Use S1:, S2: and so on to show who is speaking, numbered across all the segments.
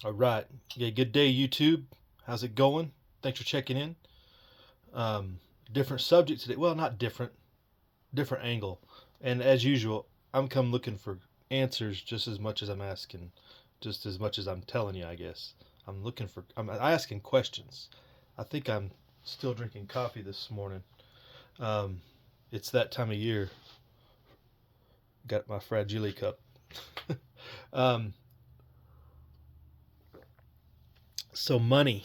S1: All right. Yeah, good day, YouTube. How's it going? Thanks for checking in. Um, Different subject today. Well, not different, different angle. And as usual, I'm come looking for answers just as much as I'm asking, just as much as I'm telling you, I guess. I'm asking questions. I think I'm still drinking coffee this morning. Um, it's that time of year. Got my fragile cup. um, so money.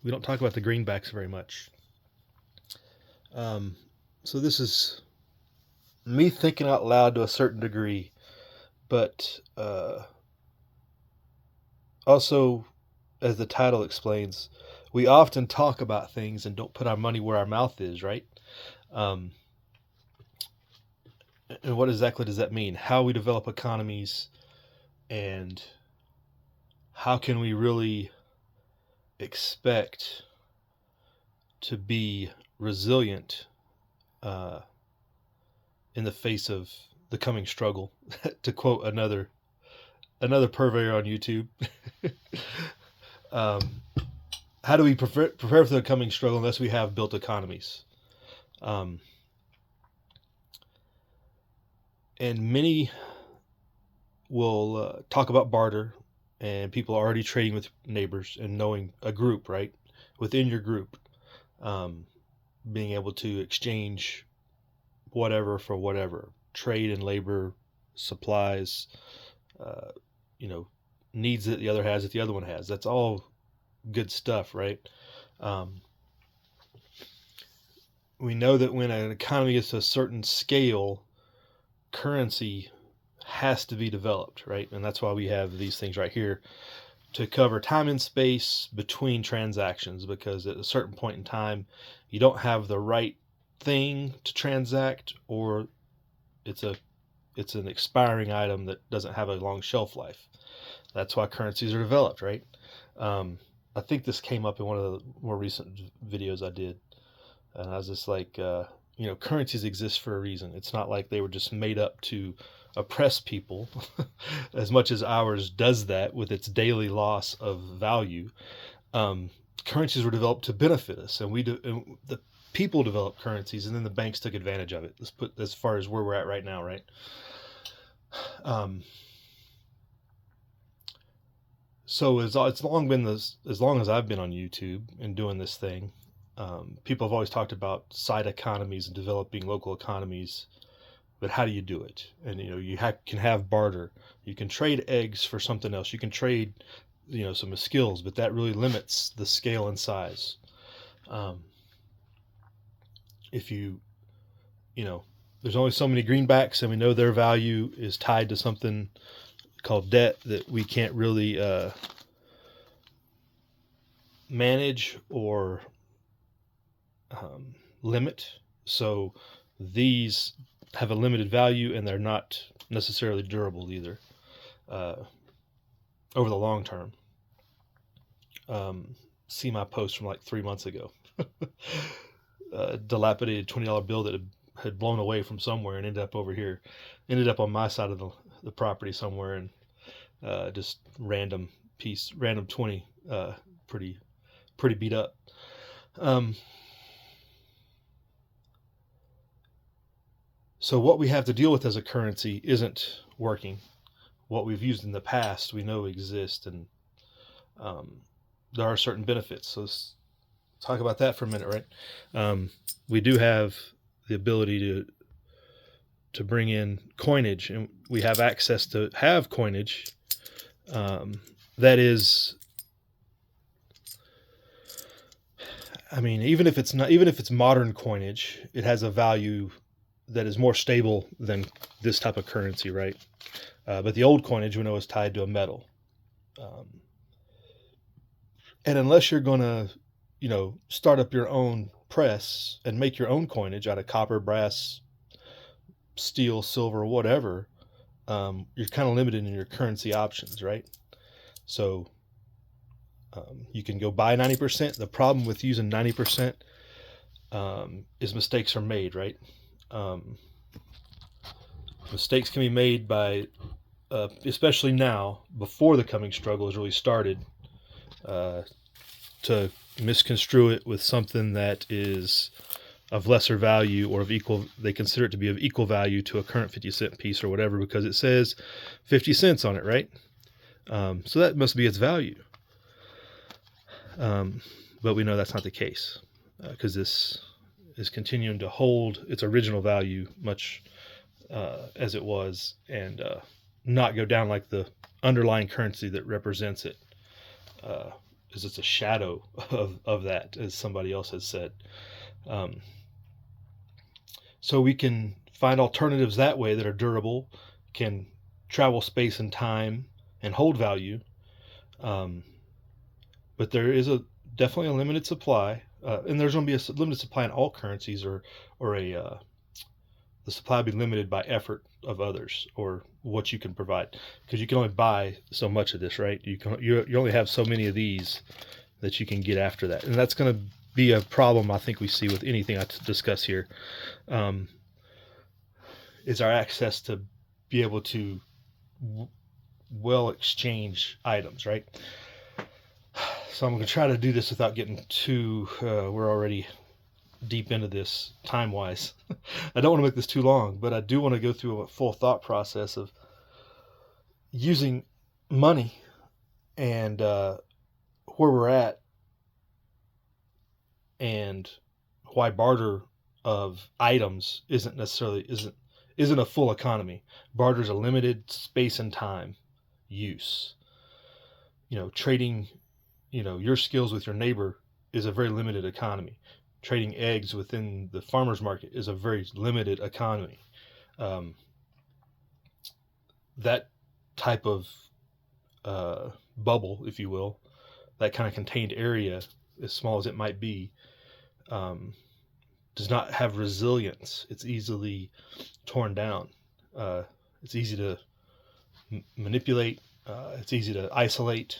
S1: We don't talk about the greenbacks very much. Um, so this is me thinking out loud to a certain degree, but also, as the title explains, we often talk about things and don't put our money where our mouth is, right? Um, and what exactly does that mean? How we develop economies, and how can we really expect to be resilient uh, in the face of the coming struggle? To quote another purveyor on YouTube. um, how do we prepare for the coming struggle unless we have built economies? Um, and many will talk about barter, and people are already trading with neighbors and knowing a group, right? Within your group, um, being able to exchange whatever for whatever, trade and labor, supplies, uh, you know, needs that the other has that the other one has. That's all good stuff, right? Um, we know that when an economy gets to a certain scale, currency has to be developed, right? And that's why we have these things right here to cover time and space between transactions, because at a certain point in time, you don't have the right thing to transact, or it's a it's an expiring item that doesn't have a long shelf life. That's why currencies are developed, right? Um, I think this came up in one of the more recent videos I did, and I was just like, currencies exist for a reason. It's not like they were just made up to oppress people, as much as ours does that with its daily loss of value. Um, Currencies were developed to benefit us, and the people developed currencies, and then the banks took advantage of it. Let's put as far as where we're at right now, right? Um, so it's long been this, as long as I've been on YouTube and doing this thing. People have always talked about side economies and developing local economies, but how do you do it? And can have barter. You can trade eggs for something else. You can trade, some skills, but that really limits the scale and size. Um, if you know, there's only so many greenbacks, and we know their value is tied to something called debt that we can't really manage or limit. So these have a limited value, and they're not necessarily durable either uh, over the long term. See my post from like 3 months ago. A dilapidated $20 bill that had blown away from somewhere and ended up over here, ended up on my side of the property somewhere, and just random 20, pretty beat up. So what we have to deal with as a currency isn't working. What we've used in the past, we know exist, and there are certain benefits. So let's talk about that for a minute, right? We do have the ability to bring in coinage, and we have access to have coinage that is, I mean, even if it's modern coinage, it has a value that is more stable than this type of currency, right? But the old coinage we know is tied to a metal, and unless you're going to, start up your own press and make your own coinage out of copper, brass, steel, silver, whatever, you're kind of limited in your currency options, right? So you can go buy 90%. The problem with using 90% is mistakes are made, right? Mistakes can be made by especially now, before the coming struggle has really started, to misconstrue it with something that is of lesser value or of equal, they consider it to be of equal value to a current 50-cent piece or whatever, because it says 50 cents on it, right? So that must be its value. But we know that's not the case, because this is continuing to hold its original value much as it was, and not go down like the underlying currency that represents it, because it's a shadow of that, as somebody else has said. So we can find alternatives that way that are durable, can travel space and time, and hold value. But there is definitely a limited supply, and there's going to be a limited supply in all currencies, or the supply will be limited by effort of others or what you can provide, because you can only buy so much of this, right? You only have so many of these that you can get after that, and that's going to be a problem I think we see with anything I discuss here. Is our access to be able to well exchange items, right? So I'm going to try to do this without getting too, we're already deep into this time-wise. I don't want to make this too long, but I do want to go through a full thought process of using money and where we're at, and why barter of items isn't a full economy. Barter is a limited space and time use. Trading, your skills with your neighbor is a very limited economy. Trading eggs within the farmer's market is a very limited economy. That type of bubble, if you will, that kind of contained area, as small as it might be, does not have resilience. It's easily torn down. It's easy to manipulate. It's easy to isolate.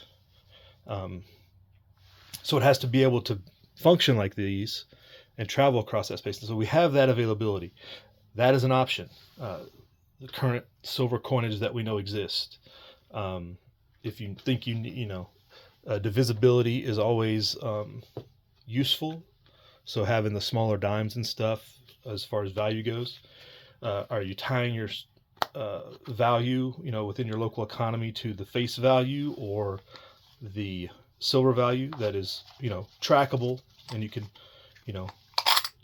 S1: So it has to be able to function like these and travel across that space. And so we have that availability. That is an option. The current silver coinage that we know exist. If you think divisibility is always useful. So having the smaller dimes and stuff as far as value goes. Are you tying your value, within your local economy to the face value or the silver value that is, trackable, and you can,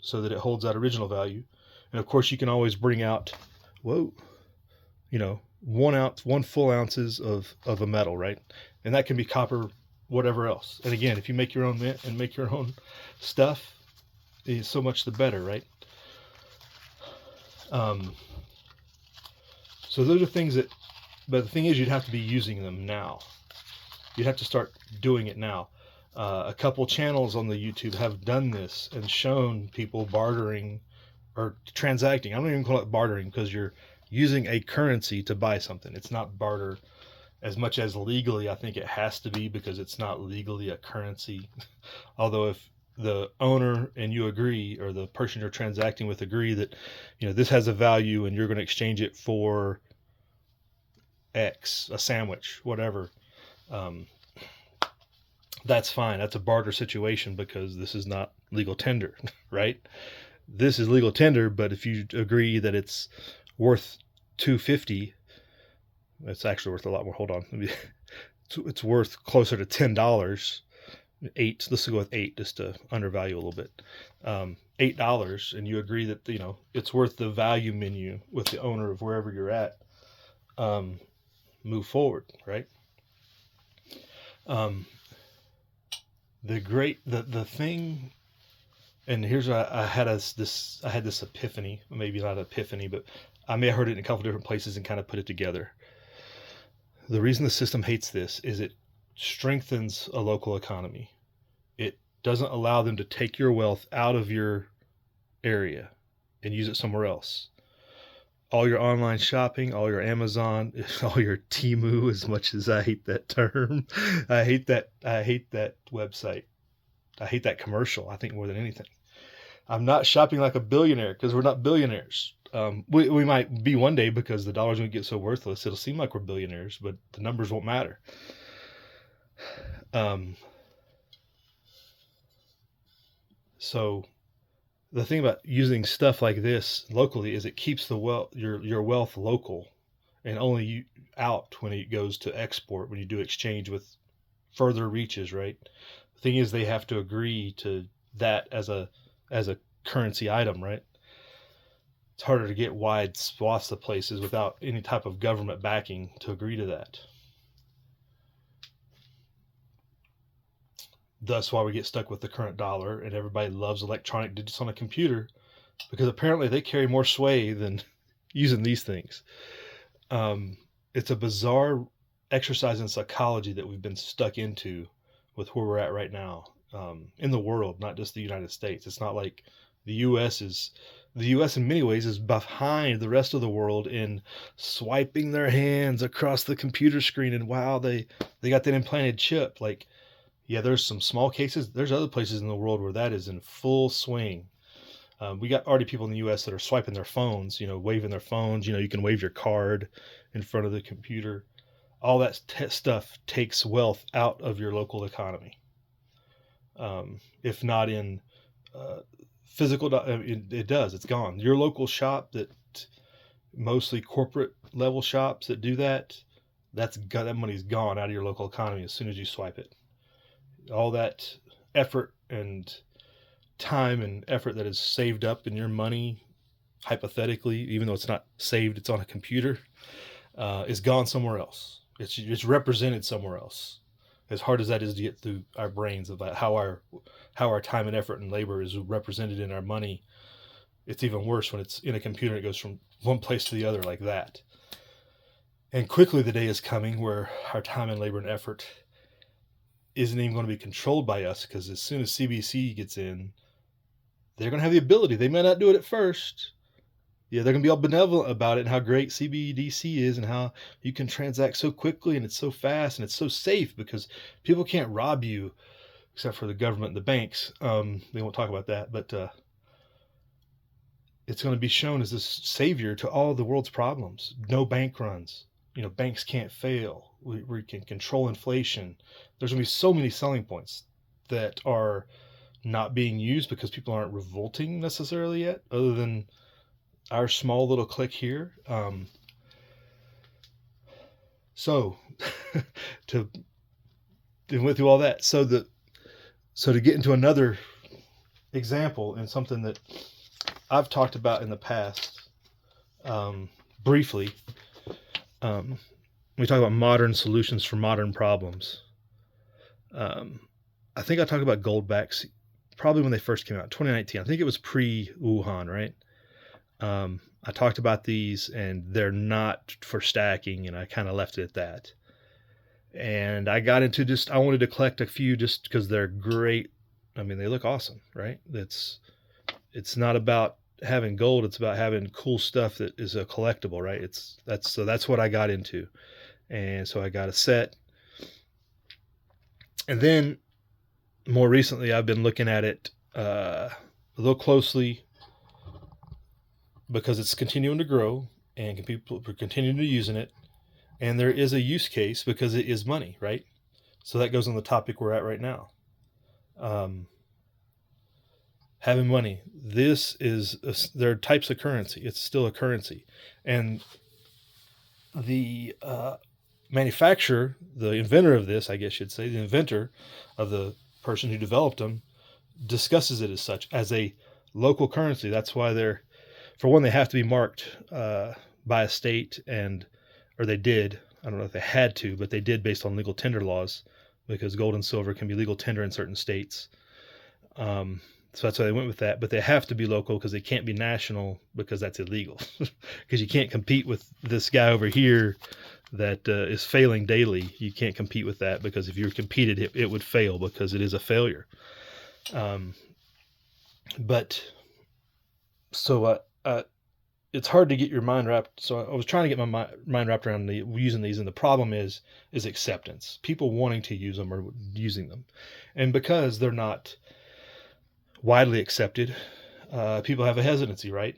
S1: so that it holds that original value. And of course you can always bring out, 1 full ounces of a metal, right? And that can be copper, whatever else. And again, if you make your own mint and make your own stuff, it's so much the better, right? So those are things but the thing is, you'd have to be using them now. You'd have to start doing it now. A couple channels on the YouTube have done this and shown people bartering or transacting. I don't even call it bartering, because you're using a currency to buy something. It's not barter as much as legally I think it has to be, because it's not legally a currency. Although if the owner and you agree, or the person you're transacting with agree that, this has a value and you're going to exchange it for X, a sandwich, whatever, that's fine. That's a barter situation, because this is not legal tender, right? This is legal tender, but if you agree that it's worth $2.50, it's actually worth a lot more. Hold on. It's worth closer to $10. Let's go with 8 just to undervalue a little bit. $8, and you agree that, it's worth the value menu with the owner of wherever you're at. Move forward, right? The thing, and here's what I had this epiphany, maybe not epiphany, but I may have heard it in a couple different places and kind of put it together. The reason the system hates this is it strengthens a local economy. It doesn't allow them to take your wealth out of your area and use it somewhere else. All your online shopping, all your Amazon, all your Temu, as much as I hate that term. I hate that website. I hate that commercial, I think, more than anything. I'm not shopping like a billionaire, because we're not billionaires. We might be one day because the dollar's going to get so worthless. It'll seem like we're billionaires, but the numbers won't matter. So the thing about using stuff like this locally is it keeps your wealth local and only out when it goes to export, when you do exchange with further reaches, right? The thing is they have to agree to that as a currency item, right? It's harder to get wide swaths of places without any type of government backing to agree to that. Thus why we get stuck with the current dollar, and everybody loves electronic digits on a computer, because apparently they carry more sway than using these things. It's a bizarre exercise in psychology that we've been stuck into with where we're at right now, in the world, not just the United States. It's not like the U.S. in many ways is behind the rest of the world in swiping their hands across the computer screen, and wow, they got that implanted chip. Like, yeah, there's some small cases. There's other places in the world where that is in full swing. We got already people in the U.S. that are swiping their phones, waving their phones. You can wave your card in front of the computer. All that stuff takes wealth out of your local economy. If not in physical, it does. It's gone. Your local shop, that mostly corporate level shops that do that, that money's gone out of your local economy as soon as you swipe it. All that effort and time and effort that is saved up in your money, hypothetically, even though it's not saved, it's on a computer, is gone somewhere else. It's represented somewhere else. As hard as that is to get through our brains about how our time and effort and labor is represented in our money, it's even worse when it's in a computer and it goes from one place to the other like that. And quickly the day is coming where our time and labor and effort isn't even going to be controlled by us, because as soon as CBC gets in, they're going to have the ability. They may not do it at first. Yeah, they're going to be all benevolent about it and how great CBDC is and how you can transact so quickly and it's so fast and it's so safe because people can't rob you, except for the government and the banks. They won't talk about that, but it's going to be shown as this savior to all of the world's problems. No bank runs. Banks can't fail. We can control inflation. There's going to be so many selling points that are not being used because people aren't revolting necessarily yet, other than our small little clique here. So to went through all that. So to get into another example and something that I've talked about in the past, briefly, we talk about modern solutions for modern problems. I think I talked about goldbacks probably when they first came out, 2019. I think it was pre-Wuhan, right? I talked about these, and they're not for stacking, and I kind of left it at that. And I got into I wanted to collect a few just because they're great. I mean, they look awesome, right? It's not about having gold. It's about having cool stuff that is a collectible, right? That's what I got into. And so I got a set. And then more recently, I've been looking at it a little closely because it's continuing to grow and people are continuing to using it. And there is a use case because it is money, right? So that goes on the topic we're at right now. Having money. There are types of currency. It's still a currency. And the manufacturer, the inventor of this, I guess you'd say, the inventor of the person who developed them, discusses it as such, as a local currency. That's why they have to be marked by a state, or they did. I don't know if they had to, but they did based on legal tender laws, because gold and silver can be legal tender in certain states. So that's why they went with that. But they have to be local because they can't be national, because that's illegal. Because you can't compete with this guy over here that is failing daily. You can't compete with that, because if you competed, it would fail because it is a failure. It's hard to get your mind wrapped. So I was trying to get my mind wrapped around using these, and the problem is acceptance. People wanting to use them or using them, and because they're not widely accepted, people have a hesitancy, right?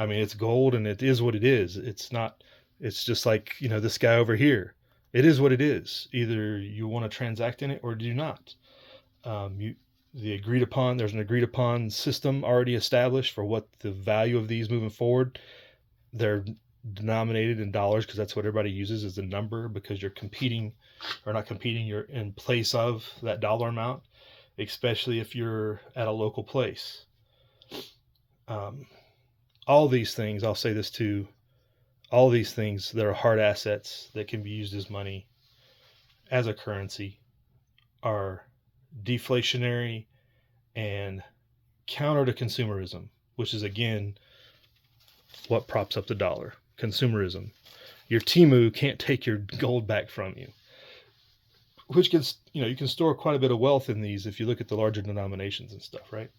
S1: I mean, it's gold and it is what it is. It's not, it's just like, this guy over here. It is what it is. Either you want to transact in it or do not. You there's an agreed upon system already established for what the value of these moving forward. They're denominated in dollars because that's what everybody uses as a number, because you're competing, or not competing, you're in place of that dollar amount, especially if you're at a local place. All these things, I'll say this too, all these things that are hard assets that can be used as money, as a currency, are deflationary and counter to consumerism, which is again what props up the dollar. Consumerism. Your Temu can't take your gold back from you, which gets, you can store quite a bit of wealth in these if you look at the larger denominations and stuff, right?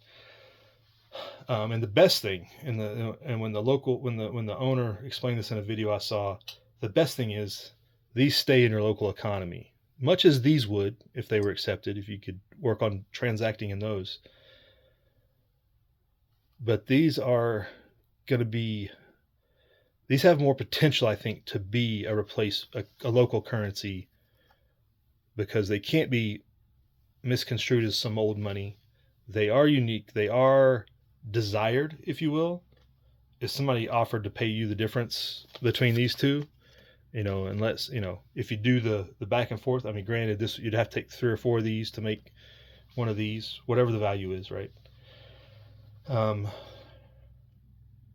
S1: And the best thing, and when the owner explained this in a video I saw, the best thing is these stay in your local economy, much as these would if they were accepted, if you could work on transacting in those. But these are going to be, these have more potential, I think, to be a local currency, because they can't be misconstrued as some old money. They are unique. They are desired, if you will. If somebody offered to pay you the difference between these two, unless, if you do the back and forth, I mean, granted, this, you'd have to take 3 or 4 of these to make one of these, whatever the value is, right?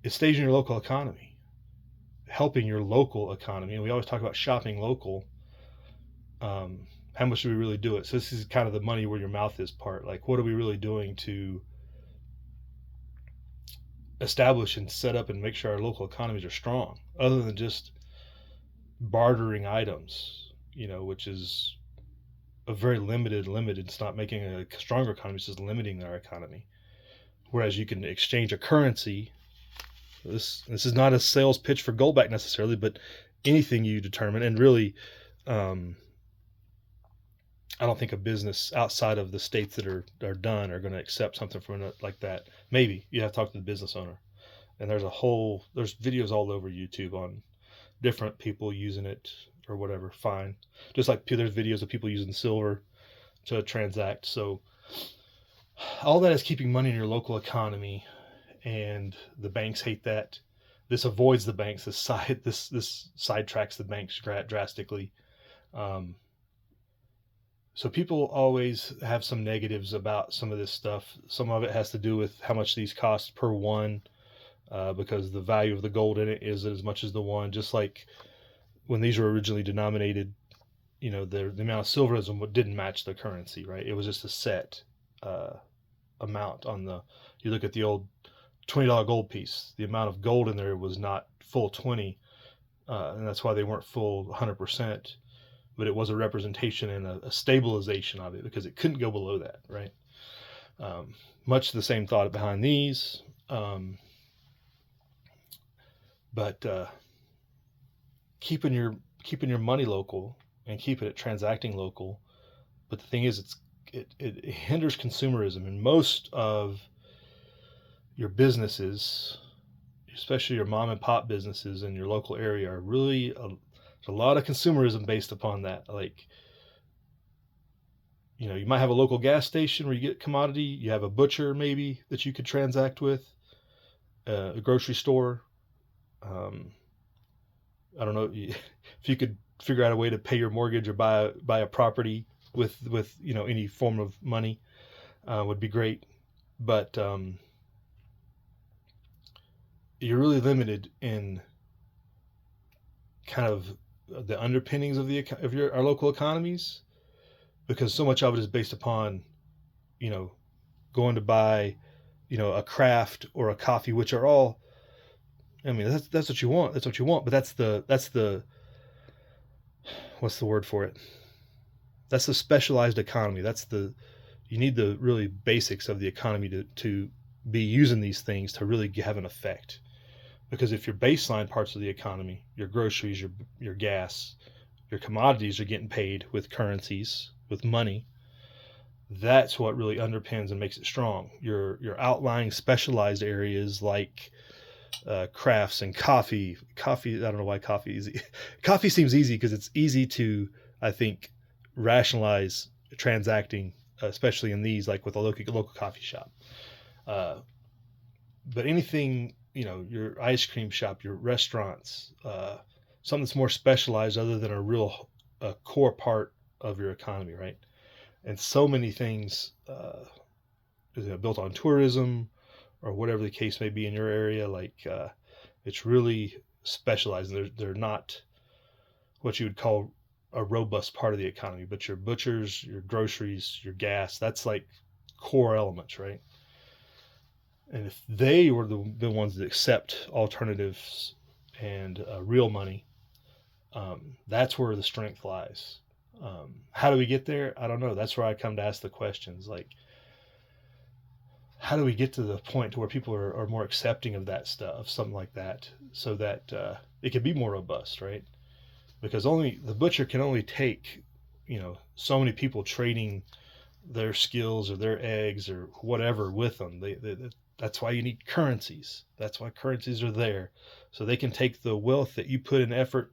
S1: It stays in your local economy, helping your local economy. And we always talk about shopping local. How much do we really do it? So this is kind of the money where your mouth is part. Like, what are we really doing to establish and set up and make sure our local economies are strong, other than just bartering items, which is a very limited. It's not making a stronger economy, it's just limiting our economy. Whereas you can exchange a currency. This is not a sales pitch for goldback necessarily, but anything you determine, and really, I don't think a business outside of the states that are done are going to accept something from it like that. Maybe you have to talk to the business owner, and there's videos all over YouTube on different people using it or whatever. Fine, just like there's videos of people using silver to transact. So all that is keeping money in your local economy, and the banks hate that. This avoids the banks. This sidetracks the banks drastically. So people always have some negatives about some of this stuff. Some of it has to do with how much these cost per one, because the value of the gold in it is as much as the one. Just like when these were originally denominated, the amount of silver didn't match the currency, right? It was just a set amount on you look at the old $20 gold piece, the amount of gold in there was not full 20, and that's why they weren't full 100%. But it was a representation and a stabilization of it, because it couldn't go below that, right? Much the same thought behind these. But keeping your money local and keeping it transacting local. But the thing is, it hinders consumerism, and most of your businesses, especially your mom and pop businesses in your local area, are really a lot of consumerism based upon that. Like, you might have a local gas station where you get commodity. You have a butcher maybe that you could transact with, a grocery store. I don't know if you could figure out a way to pay your mortgage or buy a property with any form of money, would be great. But you're really limited in kind of the underpinnings of our local economies, because so much of it is based upon going to buy a craft or a coffee, which are all, I mean, that's what you want, but that's the what's the word for it, that's the specialized economy. You need the really basics of the economy to be using these things to really have an effect. Because if your baseline parts of the economy, your groceries, your gas, your commodities are getting paid with currencies, with money, that's what really underpins and makes it strong. Your outlying specialized areas like crafts and coffee. Coffee, I don't know why coffee is easy. Coffee seems easy because it's easy to, I think, rationalize transacting, especially in these, like with a local coffee shop. Uh, but anything, your ice cream shop, your restaurants, something that's more specialized other than a core part of your economy, right? And so many things built on tourism or whatever the case may be in your area. Like it's really specialized. They're not what you would call a robust part of the economy, but your butchers, your groceries, your gas, that's like core elements, right? And if they were the ones that accept alternatives and real money, that's where the strength lies. How do we get there? I don't know. That's where I come to ask the questions. Like, how do we get to the point to where people are more accepting of that stuff, something like that, so that it can be more robust, right? Because only the butcher can only take, so many people trading their skills or their eggs or whatever with them. That's why you need currencies. That's why currencies are there, so they can take the wealth that you put in effort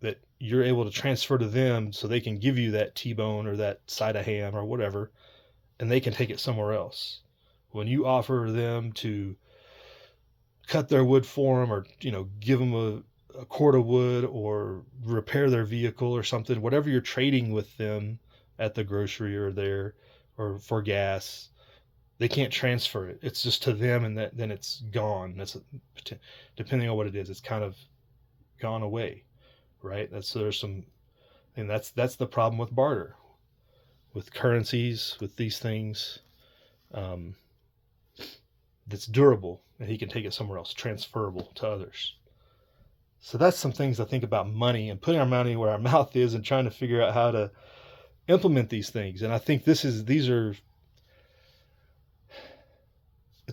S1: that you're able to transfer to them, so they can give you that T-bone or that side of ham or whatever, and they can take it somewhere else. When you offer them to cut their wood for them, or give them a cord of wood, or repair their vehicle or something, whatever you're trading with them at the grocery or there or for gas, they can't transfer it. It's just to them, and then it's gone. That's depending on what it is. It's kind of gone away, right? That's the problem with barter, with currencies, with these things. Um, that's durable, and he can take it somewhere else, transferable to others. So that's some things I think about money and putting our money where our mouth is, and trying to figure out how to implement these things. And I think it's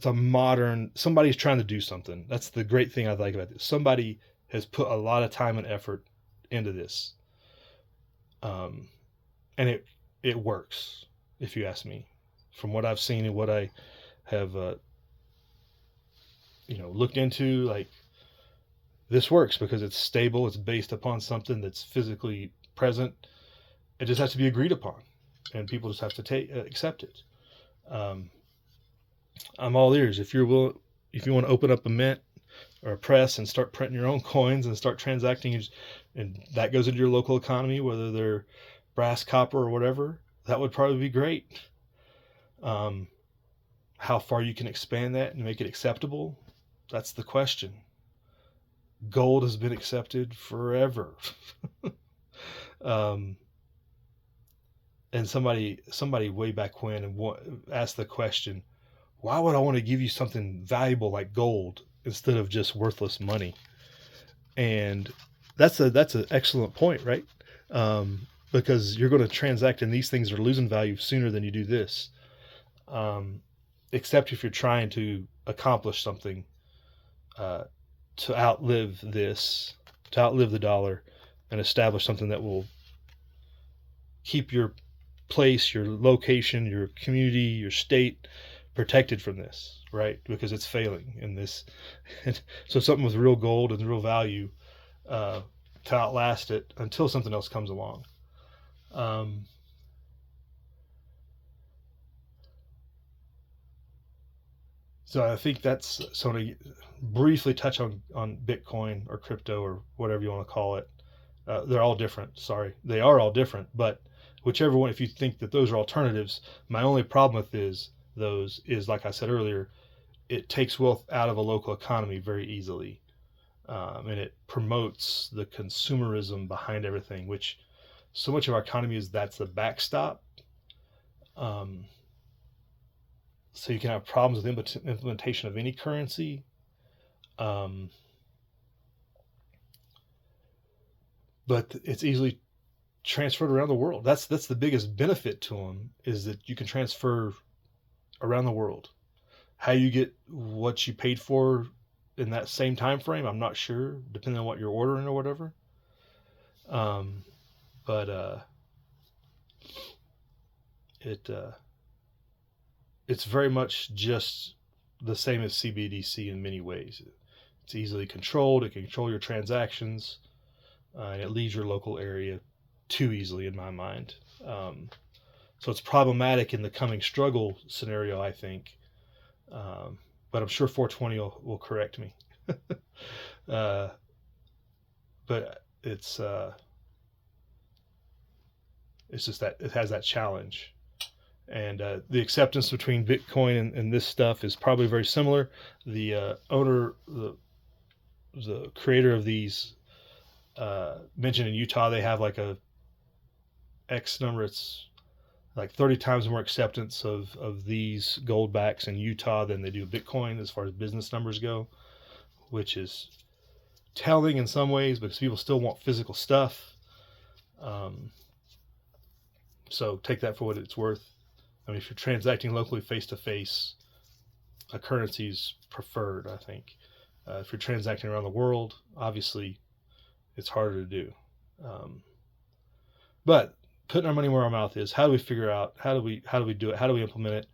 S1: a modern, somebody's trying to do something. That's the great thing I like about this. Somebody has put a lot of time and effort into this. And it works, if you ask me, from what I've seen and what I have, looked into. Like, this works because it's stable. It's based upon something that's physically present. It just has to be agreed upon, and people just have to accept it. I'm all ears. If you want to open up a mint or a press and start printing your own coins and start transacting, and that goes into your local economy, whether they're brass, copper, or whatever, that would probably be great. How far you can expand that and make it acceptable, that's the question. Gold has been accepted forever. And somebody way back when asked the question, why would I want to give you something valuable like gold instead of just worthless money? And that's an excellent point, right? Because you're going to transact, and these things are losing value sooner than you do this. Except if you're trying to accomplish something to outlive the dollar, and establish something that will keep your place, your location, your community, your state protected from this, right? Because it's failing in this. So something with real gold and real value to outlast it until something else comes along. So I think that's, so to briefly touch on Bitcoin or crypto or whatever you want to call it. They're all different. Sorry, they are all different. But whichever one, if you think that those are alternatives, my only problem with those is, like I said earlier, it takes wealth out of a local economy very easily, and it promotes the consumerism behind everything, which so much of our economy that's the backstop. So you can have problems with implementation of any currency. But it's easily transferred around the world. That's the biggest benefit to them, is that you can transfer around the world. How you get what you paid for in that same time frame, I'm not sure, depending on what you're ordering or whatever. But it's very much just the same as CBDC in many ways. It's easily controlled. It can control your transactions, and it leaves your local area too easily, in my mind. So it's problematic in the coming struggle scenario, I think. But I'm sure 420 will correct me. But it's just that it has that challenge, and the acceptance between Bitcoin and this stuff is probably very similar. The the creator of these mentioned in Utah they have like a X number. It's like 30 times more acceptance of these gold backs in Utah than they do Bitcoin as far as business numbers go, which is telling in some ways because people still want physical stuff. So take that for what it's worth. I mean, if you're transacting locally face to face, a currency is preferred, I think. If you're transacting around the world, obviously it's harder to do. But putting our money where our mouth is, how do we figure out, how do we do it? How do we implement it?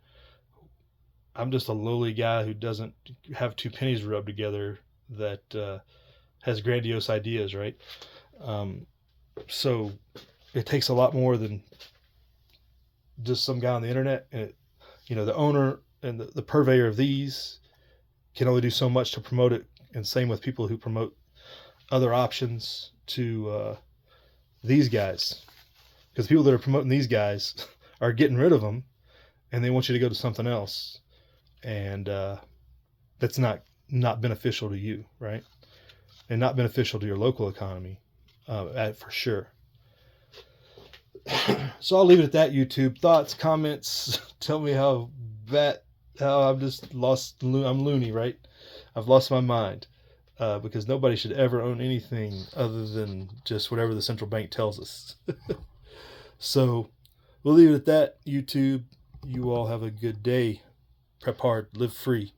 S1: I'm just a lowly guy who doesn't have two pennies rubbed together that has grandiose ideas, right? So it takes a lot more than just some guy on the internet. And the owner and the purveyor of these can only do so much to promote it, and same with people who promote other options to these guys, because people that are promoting these guys are getting rid of them, and they want you to go to something else, and that's not beneficial to you, right? And not beneficial to your local economy, for sure. So I'll leave it at that. YouTube thoughts, comments. Tell me how I'm just lost. I'm loony, right? I've lost my mind, because nobody should ever own anything other than just whatever the central bank tells us. So we'll leave it at that. YouTube, you all have a good day. Prep hard, live free.